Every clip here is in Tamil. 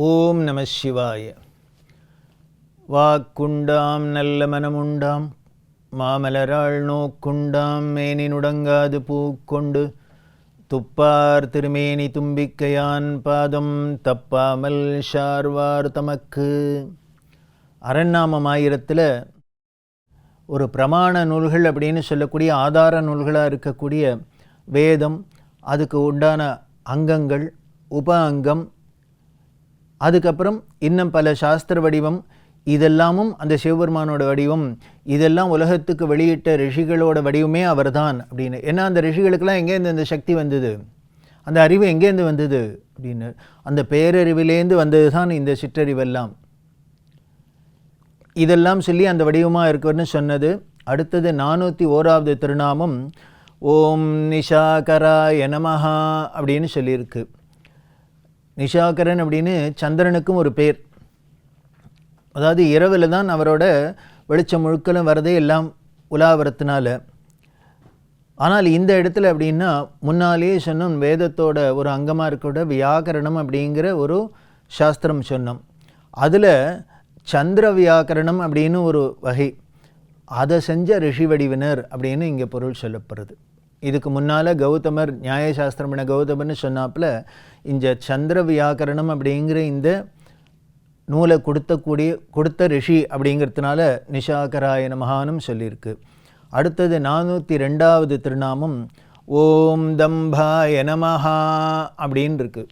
ஓம் நம சிவாய. வாக்குண்டாம் நல்ல மனமுண்டாம் மாமலராள் நோக்குண்டாம் மேனினுடங்காது பூக்கொண்டு துப்பார் திருமேனி தும்பிக்கையான் பாதம் தப்பாமல் ஷார்வார் தமக்கு. அரண்நாமம் 1000 ஒரு பிரமாண நூல்கள் அப்படின்னு சொல்லக்கூடிய ஆதார நூல்களாக இருக்கக்கூடிய வேதம், அதுக்கு உண்டான அங்கங்கள், உப அங்கம், அதுக்கப்புறம் இன்னும் பல சாஸ்திர வடிவம், இதெல்லாமும் அந்த சிவபெருமானோட வடிவம். இதெல்லாம் உலகத்துக்கு வெளியிட்ட ரிஷிகளோட வடிவமே அவர் தான் அப்படின்னு. ஏன்னா அந்த ரிஷிகளுக்கெல்லாம் எங்கேருந்து இந்த சக்தி வந்தது, அந்த அறிவு எங்கேருந்து வந்தது அப்படின்னு, அந்த பேரறிவிலேருந்து வந்தது தான் இந்த சிற்றறிவெல்லாம். இதெல்லாம் சொல்லி அந்த வடிவமாக இருக்குன்னு சொன்னது. அடுத்தது 401வது திருநாமம் ஓம் நிஷாகராய நமஹா அப்படின்னு சொல்லியிருக்கு. நிஷாகரன் அப்படின்னு சந்திரனுக்கும் ஒரு பேர். அதாவது இரவில் தான் அவரோட வெளிச்சம் முழுக்கலும் வரதே எல்லாம் உலாவரத்தினால. ஆனால் இந்த இடத்துல அப்படின்னா முன்னாலேயே சொன்னோம், வேதத்தோட ஒரு அங்கமாக இருக்கக்கூட வியாக்கரணம் அப்படிங்கிற ஒரு சாஸ்திரம் சொன்னோம். அதில் சந்திர வியாக்கரணம் அப்படின்னு ஒரு வகை, அதை செஞ்ச ரிஷி வடிவினர் அப்படின்னு இங்கே பொருள் சொல்லப்படுறது. இதுக்கு முன்னால் கௌதமர் நியாயசாஸ்திரம் என கௌதமர்னு சொன்னாப்புல இந்த சந்திர வியாக்கரணம் அப்படிங்கிற இந்த நூலை கொடுத்த ரிஷி அப்படிங்கிறதுனால நிஷாகராய நமஹானும் சொல்லியிருக்கு. அடுத்தது 402வது திருநாமம் ஓம் தம்பாய நமஹா அப்படின்னு இருக்கு.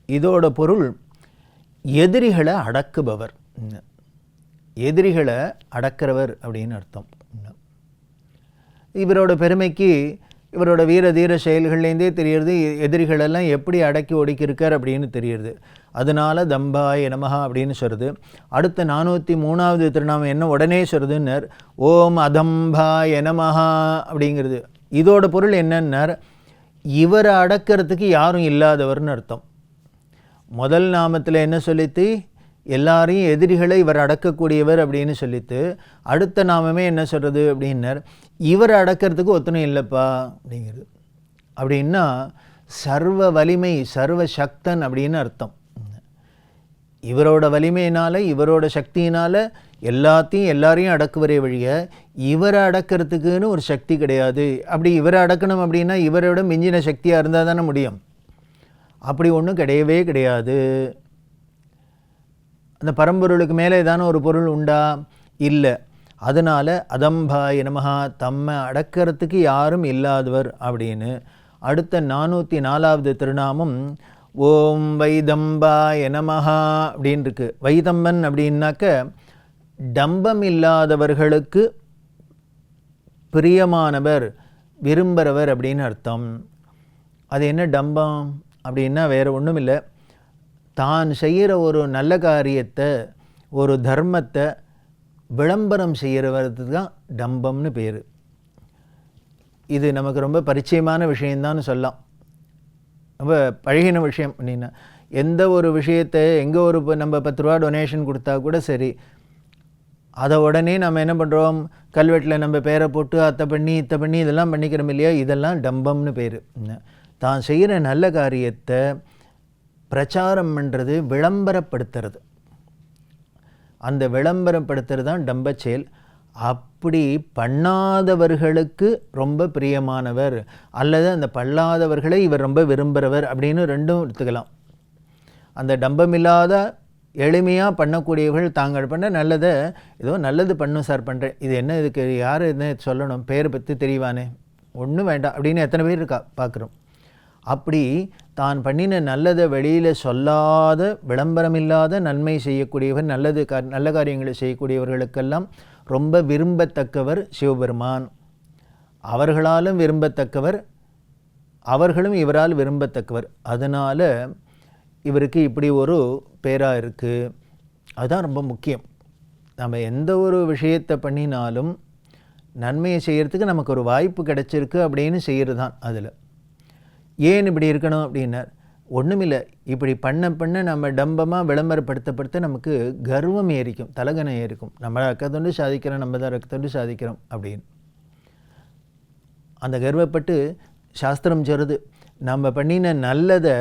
இதோட பொருள் எதிரிகளை அடக்குபவர், எதிரிகளை அடக்கிறவர் அப்படின்னு அர்த்தம். இவரோட பெருமைக்கு இவரோட வீர தீர செயல்கள்லேருந்தே தெரியுறது, எதிரிகளெல்லாம் எப்படி அடக்கி ஒடுக்கியிருக்கார் அப்படின்னு தெரியுது. அதனால தம்பாய நமஹா அப்படின்னு சொல்கிறது. அடுத்த 403வது திருநாமம் என்ன உடனே சொல்கிறதுன்னர் ஓம் அதம்பாய நமஹா அப்படிங்கிறது. இதோட பொருள் என்னன்னார், இவரை அடக்கிறதுக்கு யாரும் இல்லாதவர்னு அர்த்தம். முதல் நாமத்தில் என்ன சொல்லித்து, எல்லாரையும் எதிரிகளை இவர் அடக்கக்கூடியவர் அப்படின்னு சொல்லித்து, அடுத்த நாமமே என்ன சொல்கிறது அப்படின்னர், இவர் அடக்கிறதுக்கு ஒத்தனும் இல்லைப்பா அப்படிங்கிறது. அப்படின்னா சர்வ வலிமை, சர்வ சக்தன் அப்படின்னு அர்த்தம். இவரோட வலிமையினால், இவரோட சக்தியினால் எல்லாரையும் அடக்குவரே வழிய இவரை அடக்கிறதுக்குன்னு ஒரு சக்தி கிடையாது. அப்படி இவரை அடக்கணும் அப்படின்னா இவரோட மிஞ்சின சக்தியாக இருந்தால் தானே முடியும். அப்படி ஒன்றும் கிடையவே கிடையாது. அந்த பரம்பொருளுக்கு மேலே ஏதான ஒரு பொருள் உண்டா? இல்லை. அதனால் அதம்பாய நமஹா, தம்மை அடக்கிறதுக்கு யாரும் இல்லாதவர் அப்படின்னு. அடுத்த 404வது திருநாமம் ஓம் வைதம்பாய நமஹா அப்படின்னு இருக்கு. வைதம்பன் அப்படின்னாக்க டம்பம் இல்லாதவர்களுக்கு பிரியமானவர், விரும்புகிறவர் அப்படின்னு அர்த்தம். அது என்ன டம்பம் அப்படின்னா வேறு ஒன்றும் இல்லை, தான் செய்கிற ஒரு நல்ல காரியத்தை, ஒரு தர்மத்தை விளம்பரம் செய்கிறவருக்கு தான் டம்பம்னு பேர். இது நமக்கு ரொம்ப பரிச்சயமான விஷயந்தான்னு சொல்லலாம், ரொம்ப பழகின விஷயம். அப்படின்னா எந்த ஒரு விஷயத்தை எங்கே ஒரு நம்ம 10 ரூபா டொனேஷன் கொடுத்தா கூட சரி, அதை உடனே நம்ம என்ன பண்ணுறோம், கல்வெட்டில் நம்ம பேரை போட்டு அத்தை பண்ணி இத்தை பண்ணி இதெல்லாம் பண்ணிக்கிறோம் இல்லையா, இதெல்லாம் டம்பம்னு பேர். தான் செய்கிற நல்ல காரியத்தை பிரச்சாரம் பண்ணுறது, விளம்பரப்படுத்துறது, அந்த விளம்பரப்படுத்துறது தான் டம்ப செயல். அப்படி பண்ணாதவர்களுக்கு ரொம்ப பிரியமானவர், அல்லது அந்த பண்ணாதவர்களை இவர் ரொம்ப விரும்புகிறவர் அப்படின்னு ரெண்டும் எடுத்துக்கலாம். அந்த டம்பமில்லாத எளிமையாக பண்ணக்கூடியவர்கள் தாங்கள் பண்ண நல்லதை, ஏதோ நல்லது பண்ணும் சார் பண்ணுறேன், இது என்ன, இதுக்கு யார் என்ன சொல்லணும், பேரை பற்றி தெரியவானே, ஒன்றும் வேண்டாம் அப்படின்னு எத்தனை பேர் இருக்கா பார்க்குறோம். அப்படி தான் பண்ணின நல்லதை வெளியில் சொல்லாத, விளம்பரமில்லாத நன்மை செய்யக்கூடியவர், நல்ல காரியங்களை செய்யக்கூடியவர்களுக்கெல்லாம் ரொம்ப விரும்பத்தக்கவர் சிவபெருமான். அவர்களாலும் விரும்பத்தக்கவர், அவர்களும் இவரால் விரும்பத்தக்கவர். அதனால் இவருக்கு இப்படி ஒரு பேராக இருக்குது. அதுதான் ரொம்ப முக்கியம். நம்ம எந்த ஒரு விஷயத்தை பண்ணினாலும் நன்மையை செய்கிறதுக்கு நமக்கு ஒரு வாய்ப்பு கிடைச்சிருக்கு அப்படின்னு செய்கிறது தான். அதில் ஏன் இப்படி இருக்கணும் அப்படின்னார், ஒன்றுமில்லை, இப்படி பண்ண நம்ம டம்பமாக விளம்பரப்படுத்தப்படுத்த நமக்கு கர்வம் ஏறிக்கும், தலகனை ஏறிக்கும். நம்ம ரக்கத்தொண்டு சாதிக்கிறோம், நம்ம தான் ரக்கத்தொண்டு சாதிக்கிறோம் அப்படின்னு. அந்த கர்வப்பட்டு சாஸ்திரம் சொல்கிறது, நம்ம பண்ணின நல்லதை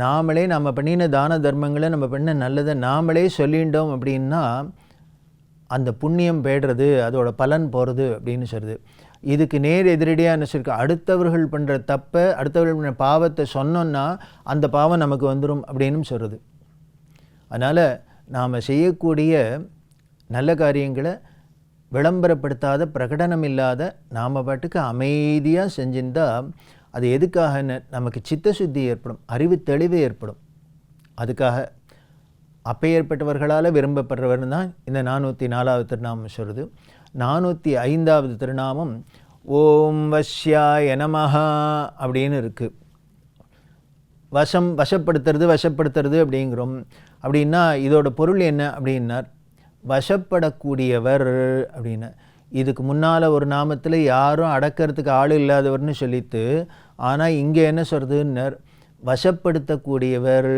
நாமளே நம்ம பண்ணின தான தர்மங்களை நம்ம பண்ண நல்லதை நாமளே சொல்லிட்டோம் அப்படின்னா அந்த புண்ணியம் பேடுறது, அதோட பலன் போகிறது அப்படின்னு சொல்லுது. இதுக்கு நேர் எதிரடியாக என்ன சொல்லிருக்கு, அடுத்தவர்கள் பண்ணுற தப்பை, அடுத்தவர்கள் பண்ணுற பாவத்தை சொன்னோன்னா அந்த பாவம் நமக்கு வந்துடும் அப்படின்னு சொல்கிறது. அதனால் நாம் செய்யக்கூடிய நல்ல காரியங்களை விளம்பரப்படுத்தாத, பிரகடனம் இல்லாத, நாம் பாட்டுக்கு அமைதியாக செஞ்சிருந்தால் அது எதுக்காக நமக்கு சித்தசுத்தி ஏற்படும், அறிவு தெளிவு ஏற்படும். அதுக்காக அப்பேற்பட்டவர்களால் விரும்பப்படுறவர் தான் இந்த 404வது திருநாமம் சொல்கிறது. 405வது திருநாமம் ஓம் வஷ்யாய நமஹ அப்படின்னு இருக்குது. வசப்படுத்துறது அப்படிங்கிறோம். அப்படின்னா இதோட பொருள் என்ன அப்படின்னார், வசப்படக்கூடியவர் அப்படின்னு. இதுக்கு முன்னால் ஒரு நாமத்தில் யாரும் அடக்கிறதுக்கு ஆள் இல்லாதவர்னு சொல்லித்து, ஆனால் இங்கே என்ன சொல்கிறதுன்னர், வசப்படுத்தக்கூடியவர்.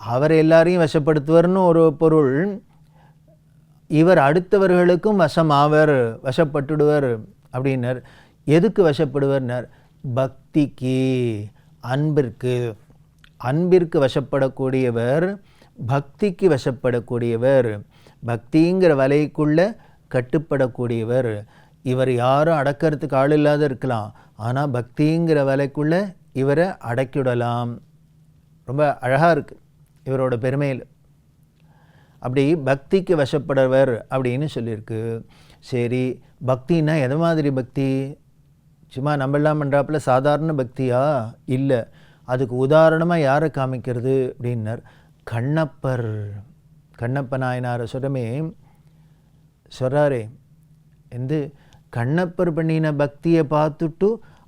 அவர் எல்லாரையும் வசப்படுத்துவர்னு ஒரு பொருள். இவர் அடுத்தவர்களுக்கும் வசமாவர், வசப்பட்டுடுவர் அப்படின்னர். எதுக்கு வசப்படுவர்னர், பக்திக்கு, அன்பிற்கு வசப்படக்கூடியவர், பக்திக்கு வசப்படக்கூடியவர், பக்திங்கிற வலைக்குள்ளே கட்டுப்படக்கூடியவர். இவர் யாரும் அடக்கிறதுக்கு ஆள் இல்லாத இருக்கலாம், ஆனால் பக்திங்கிற வலைக்குள்ளே இவரை அடக்கிவிடலாம். ரொம்ப அழகாக இருக்குது இவரோட பெருமையில். அப்படி பக்திக்கு வசப்படுவர் அப்படின்னு சொல்லியிருக்கு. சரி, பக்தின்னா எது மாதிரி பக்தி? சும்மா நம்மளாம் பண்ணுறாப்புல சாதாரண பக்தியா? இல்லை. அதுக்கு உதாரணமாக யாரை காமிக்கிறது அப்படின்னர், கண்ணப்ப நாயனாரை சொல்கிறாரே, கண்ணப்பர் பண்ணின பக்தியை பார்த்துட்டு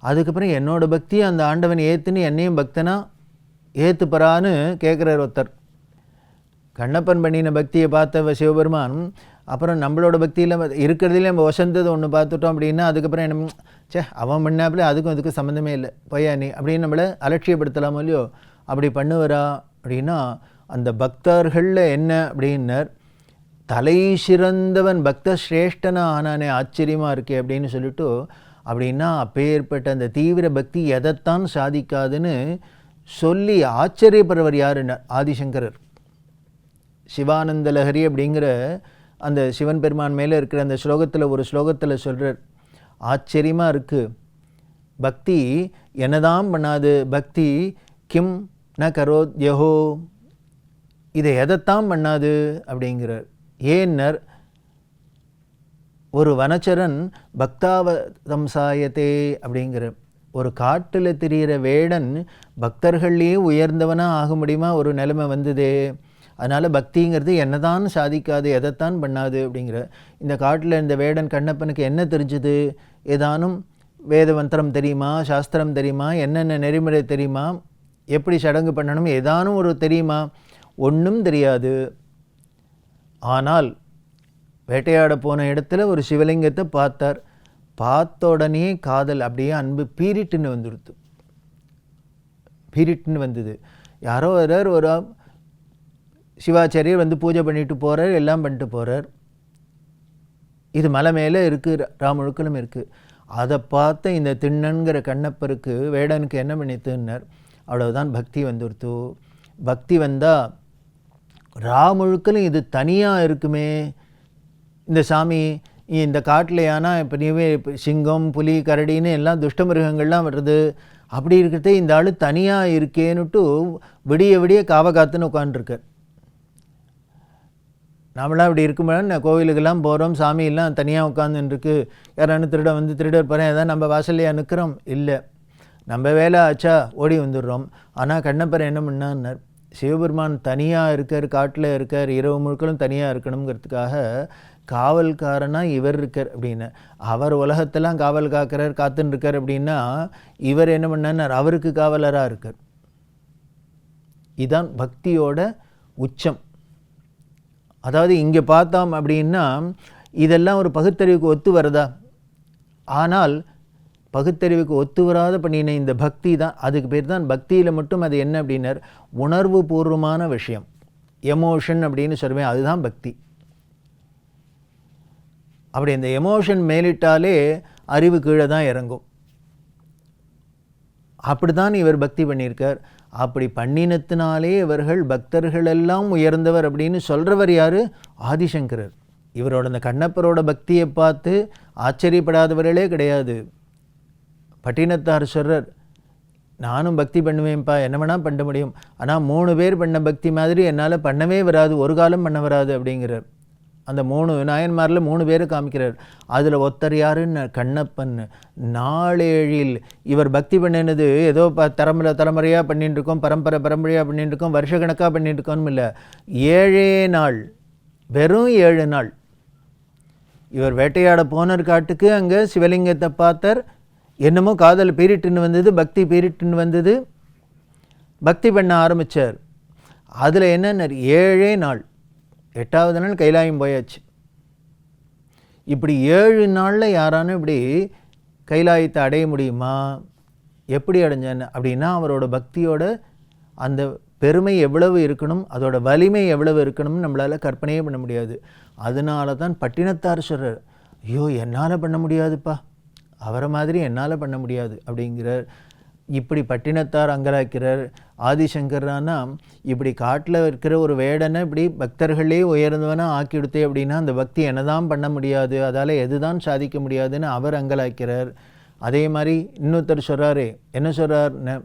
அதுக்கப்புறம் என்னோட பக்தியை அந்த ஆண்டவன் ஏற்றுன்னு என்னையும் பக்தனா ஏற்றுப்பறான்னு கேட்குறார் ஒருத்தர். கண்ணப்பன் பண்ணின பக்தியை பார்த்த சிவபெருமான் அப்புறம் நம்மளோட பக்தியில் இருக்கிறதுலே நம்ம வசந்தது ஒன்று பார்த்துட்டோம் அப்படின்னா அதுக்கப்புறம் என்ன, அவன் பண்ணாப்புல அதுக்கும் சம்மந்தமே இல்லை, பொய்யா நீ அப்படின்னு நம்மளை அலட்சியப்படுத்தலாமோ இல்லையோ? அப்படி பண்ணுவரா அப்படின்னா, அந்த பக்தர்களில் என்ன அப்படின்னர், தலை சிறந்தவன் பக்த சிரேஷ்டனா ஆனானே, ஆச்சரியமாக இருக்கே அப்படின்னு சொல்லிட்டு, அப்படின்னா அப்பேற்பட்ட அந்த தீவிர பக்தி எதைத்தான் சாதிக்காதுன்னு சொல்லி ஆச்சரியப்படுறவர் யாருன்னா ஆதிசங்கரர். சிவானந்த லஹரி அப்படிங்கிற அந்த சிவன் பெருமான் மேலே இருக்கிற அந்த ஸ்லோகத்தில் ஒரு ஸ்லோகத்தில் சொல்கிறார், ஆச்சரியமாக இருக்குது, பக்தி என்னதான் பண்ணாது, பக்தி கிம் ந கரோத்யஹோ, இதை எதைத்தான் பண்ணாது அப்படிங்கிறார். ஏன்னர், ஒரு வனச்சரன் பக்தாவதம்சாயத்தே அப்படிங்கிற, ஒரு காட்டில் திரிகிற வேடன் பக்தர்கள்லேயே உயர்ந்தவனாக ஆக முடியுமா ஒரு நிலைமை வந்ததே. அதனால் பக்திங்கிறது என்னதான் சாதிக்காது, எதைத்தான் பண்ணாது அப்படிங்கிற. இந்த காட்டில் இந்த வேடன் கண்ணப்பனுக்கு என்ன தெரிஞ்சுது? ஏதானும் வேதமந்திரம் தெரியுமா, சாஸ்திரம் தெரியுமா, என்னென்ன நெறிமுறை தெரியுமா, எப்படி சடங்கு பண்ணணும், ஏதானும் ஒரு தெரியுமா? ஒன்றும் தெரியாது. ஆனால் வேட்டையாட போன இடத்துல ஒரு சிவலிங்கத்தை பார்த்தார். பார்த்த உடனே காதல், அப்படியே அன்பு பீரிட்டுன்னு வந்தது. யாரோ ஒரு சிவாச்சாரியர் வந்து பூஜை பண்ணிட்டு போகிறார், எல்லாம் பண்ணிட்டு போகிறார். இது மலை மேலே இருக்குது, ராமுழுக்களும் இருக்குது. அதை பார்த்த இந்த திண்ணன்கிற கண்ணப்பருக்கு வேடனுக்கு என்ன பண்ணித்துன்னார், அவ்வளவுதான் பக்தி வந்துடுத்து. பக்தி வந்தால் ராமுழுக்களும் இது தனியாக இருக்குமே, இந்த சாமி இந்த காட்டில் ஏன்னா இப்போ நீவே சிங்கம் புலி கரடின்னு எல்லாம் துஷ்ட மிருகங்கள்லாம் வருது, அப்படி இருக்கிறதே இந்த ஆள் தனியாக இருக்கேன்னுட்டு விடிய விடிய காத்துன்னு உட்காந்துருக்கார். நாமளாம் இப்படி இருக்கும்போது கோவிலுக்கெல்லாம் போகிறோம், சாமியெல்லாம் தனியாக உட்காந்துருக்கு, யாரானு திருடர் போகிறேன் ஏதாவது நம்ம வாசல்லையாக நிற்கிறோம்? இல்லை, நம்ம வேலை ஆச்சா ஓடி வந்துடுறோம். ஆனால் கண்ணப்பர் என்ன பண்ணான்னார், சிவபெருமான் தனியாக இருக்கார், காட்டில் இருக்கார், இரவு முழுக்களும் தனியாக இருக்கணுங்கிறதுக்காக காவல்காரனாக இவர் இருக்கார் அப்படின்னு. அவர் உலகத்தெல்லாம் காவல் காக்கிறார், காத்துன்னு இருக்கார் அப்படின்னா இவர் என்ன பண்ணார், அவருக்கு காவலராக இருக்கார். இதுதான் பக்தியோட உச்சம். அதாவது இங்கே பார்த்தோம் அப்படின்னா இதெல்லாம் ஒரு பகுத்தறிவுக்கு ஒத்து வருதா? ஆனால் பகுத்தறிவுக்கு ஒத்து வராத பண்ணின இந்த பக்தி தான், அதுக்கு பேர் தான் பக்தியில் மட்டும் அது என்ன அப்படின்னர், உணர்வு பூர்வமான விஷயம், எமோஷன் அப்படின்னு சொல்லுவேன், அதுதான் பக்தி. அப்படி இந்த எமோஷன் மேலிட்டாலே அறிவு கீழே தான் இறங்கும். அப்படி தான் இவர் பக்தி பண்ணியிருக்கார். அப்படி பண்ணினத்தினாலே இவர்கள் பக்தர்கள் எல்லாம் உயர்ந்தவர் அப்படின்னு சொல்கிறவர் யார்? ஆதிசங்கரர். இவரோட அந்த கண்ணப்பரோட பக்தியை பார்த்து ஆச்சரியப்படாதவர்களே கிடையாது. பட்டினத்தார் சொல்கிறார், நானும் பக்தி பண்ணுவேன்ப்பா, என்ன வேணால் பண்ண முடியும், ஆனால் 3 பேர் பண்ண பக்தி மாதிரி என்னால் பண்ணவே வராது, ஒரு காலம் பண்ண வராது அப்படிங்கிறார். அந்த 3 நாயன்மாரில் 3 பேரை காமிக்கிறார். அதில் ஒருத்தர் யாருன்னு கண்ணப்பன். நாளேழில் இவர் பக்தி பண்ணினது ஏதோ தலைமுறையாக பண்ணிட்டு இருக்கோம், பரம்பரையாக பண்ணிட்டு இருக்கோம், வருஷக்கணக்காக பண்ணிட்டு இருக்கோம் இல்லை, 7 நாள், வெறும் 7 நாள். இவர் வேட்டையாட போனர் காட்டுக்கு, அங்கே சிவலிங்கத்தை பார்த்தார், என்னமோ காதல் பீரிட்டுன்னு வந்தது, பக்தி பீரிட்டுன்னு வந்தது, பக்தி பண்ண ஆரம்பித்தார். அதில் என்ன 7 நாள், 8வது நாள் கைலாயம் போயாச்சு. இப்படி 7 நாளில் யாரானும் இப்படி கைலாயத்தை அடைய முடியுமா? எப்படி அடைஞ்சான்னு அப்படின்னா அவரோட பக்தியோட அந்த பெருமை எவ்வளவு இருக்கணும், அதோட வலிமை எவ்வளவு இருக்கணும்னு நம்மளால் கற்பனையே பண்ண முடியாது. அதனால தான் பட்டினத்தார் சொல்கிறார், ஐயோ என்னால் பண்ண முடியாதுப்பா, அவரை மாதிரி என்னால் பண்ண முடியாது அப்படிங்கிறார். இப்படி பட்டினத்தார் அங்கலாக்கிறார். ஆதிசங்கரானா இப்படி காட்டில் இருக்கிற ஒரு வேடனை இப்படி பக்தர்களே உயர்ந்தவனா ஆக்கிடுத்தே அப்படின்னா அந்த பக்தி என்னதான் பண்ண முடியாது, அதால் எதுதான் சாதிக்க முடியாதுன்னு அவர் அங்கலாக்கிறார். அதே மாதிரி இன்னொருத்தர் சொல்கிறாரே, என்ன சொல்கிறார்னு,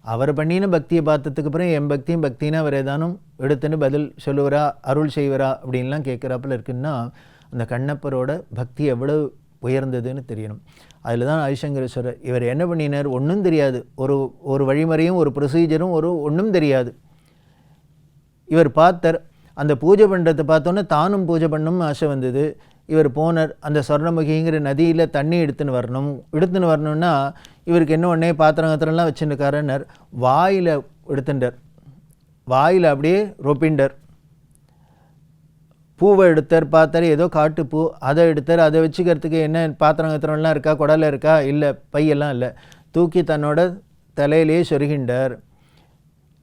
அவர் பண்ணின பக்தியை பார்த்ததுக்கு அப்புறம் என் பக்தியும் பக்தினா அவர் ஏதானும் எடுத்துன்னு பதில் சொல்லுவரா, அருள் செய்வரா அப்படின்லாம் கேட்குறாப்புல இருக்குன்னா அந்த கண்ணப்பரோட பக்தி எவ்வளவு உயர்ந்ததுன்னு தெரியணும். அதில் தான் ஆதிசங்கர் சொல்கிறார், இவர் என்ன பண்ணினார், ஒன்றும் தெரியாது, ஒரு வழிமுறையும் ஒரு ப்ரொசீஜரும் ஒன்றும் தெரியாது. இவர் பார்த்தார், அந்த பூஜை பண்ணுறதை பார்த்தோன்னே தானும் பூஜை பண்ணணும்னு ஆசை வந்தது. இவர் போனார், அந்த சொர்ணமுகிங்கிற நதியில் தண்ணி எடுத்துன்னு வரணும்னா இவருக்கு என்ன ஒன்றே பாத்திரங்கத்திரம்லாம் வச்சுருக்காருன்னர், வாயில் எடுத்துட்டார், வாயில் அப்படியே ரொப்பிண்டார். பூவை எடுத்தார், பார்த்தார், ஏதோ காட்டு பூ, அதை எடுத்தார், அதை வச்சுக்கிறதுக்கு என்ன பாத்திரங்கத்திரம்லாம் இருக்கா, குடலை இருக்கா, இல்லை, பையெல்லாம் இல்லை, தூக்கி தன்னோட தலையிலேயே சொருகின்றார்.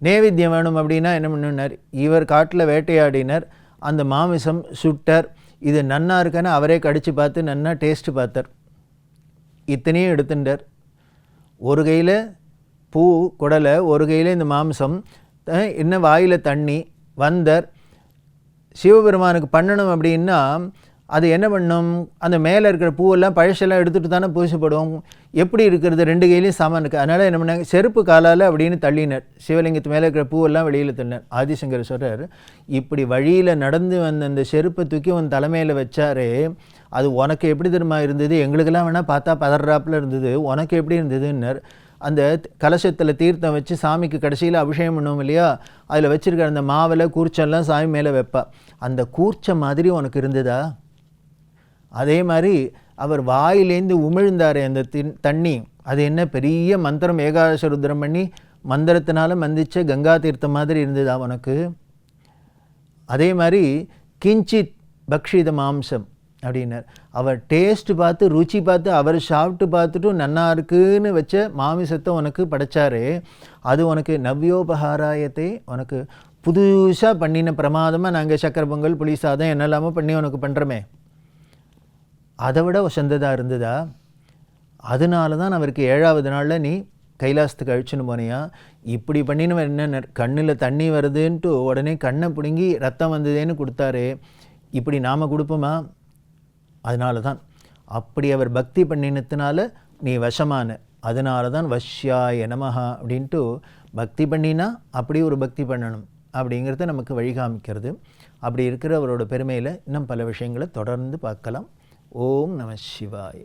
நேவேத்தியம் வேணும் அப்படின்னா என்ன பண்ணினார், இவர் காட்டில் வேட்டையாடினார், அந்த மாமிசம் சுட்டார், இது நன்னா இருக்கான்னு அவரே கடித்து பார்த்து நன்னா டேஸ்ட்டு பார்த்தார். இத்தனையும் எடுத்துட்டார். ஒரு கையில் பூ குடலை, ஒரு கையில் இந்த மாமிசம், என்ன வாயில் தண்ணி வந்தார். சிவபெருமானுக்கு பண்ணணும் அப்படின்னா அது என்ன பண்ணும், அந்த மேலே இருக்கிற பூவெல்லாம் பழசெல்லாம் எடுத்துகிட்டு தானே பூசப்படுவோம், எப்படி இருக்கிறது, 2 கையிலையும் சாமானுக்கு. அதனால் என்ன பண்ணாங்க, செருப்பு காலால் அப்படின்னு தள்ளினார், சிவலிங்கத்து மேலே இருக்கிற பூவெல்லாம் வெளியில் தள்ளினார். ஆதிசங்கர் சொல்கிறார், இப்படி வழியில் நடந்து வந்த அந்த செருப்பை தூக்கி உன் தலைமையில் வச்சாரே, அது உனக்கு எப்படி தெரியுமா இருந்தது, எங்களுக்கெல்லாம் வேணால் பார்த்தா பதறாப்பில் இருந்தது, உனக்கு எப்படி இருந்ததுன்னார். அந்த கலசத்தில் தீர்த்தம் வச்சு சாமிக்கு கடைசியில் அபிஷேகம் பண்ணுவோம் இல்லையா, அதில் வச்சுருக்கிற அந்த மாவில் கூர்ச்செல்லாம் சாமி மேலே வைப்பா, அந்த கூர்ச்ச மாதிரி உனக்கு இருந்ததா? அதே மாதிரி அவர் வாயிலேருந்து உமிழ்ந்தார் அந்த தண்ணி, அது என்ன பெரிய மந்திரம், ஏகாதச ருத்ரம் பண்ணி மந்திரத்தினால மந்திச்ச கங்கா தீர்த்தம் மாதிரி இருந்ததா உனக்கு? அதே மாதிரி கிஞ்சித் பக்ஷித மாம்சம் அப்படின்னார். அவர் டேஸ்ட்டு பார்த்து ருச்சி பார்த்து அவர் சாப்பிட்டு பார்த்துட்டு நன்னா இருக்குன்னு வச்ச மாமிசத்தை உனக்கு படைச்சாரு, அது உனக்கு நவ்யோபகாராயத்தை, உனக்கு புதுசாக பண்ணின பிரமாதமாக நாங்கள் சக்கரை பொங்கல் புளி சாதம் என்னெல்லாமோ பண்ணி உனக்கு பண்ணுறோமே, அதை விட வசந்ததாக இருந்ததா? அதனால தான் அவருக்கு 7வது நாளில் நீ கைலாசத்துக்கு அழிச்சுன்னு போனியா. இப்படி பண்ணினவன் என்ன, கண்ணில் தண்ணி வருதுன்ட்டு உடனே கண்ணை பிடுங்கி ரத்தம் வந்ததேன்னு கொடுத்தாரு. இப்படி நாம் கொடுப்போமா? அதனால தான் அப்படி அவர் பக்தி பண்ணினத்தினால நீ வசமான, அதனால தான் வஷ்யாய நமஹா அப்படின்ட்டு பக்தி பண்ணினா அப்படி ஒரு பக்தி பண்ணணும் அப்படிங்கிறத நமக்கு வழிகாமிக்கிறது. அப்படி இருக்கிற அவரோட பெருமையில் இன்னும் பல விஷயங்களை தொடர்ந்து பார்க்கலாம். ஓம் நம சிவாய.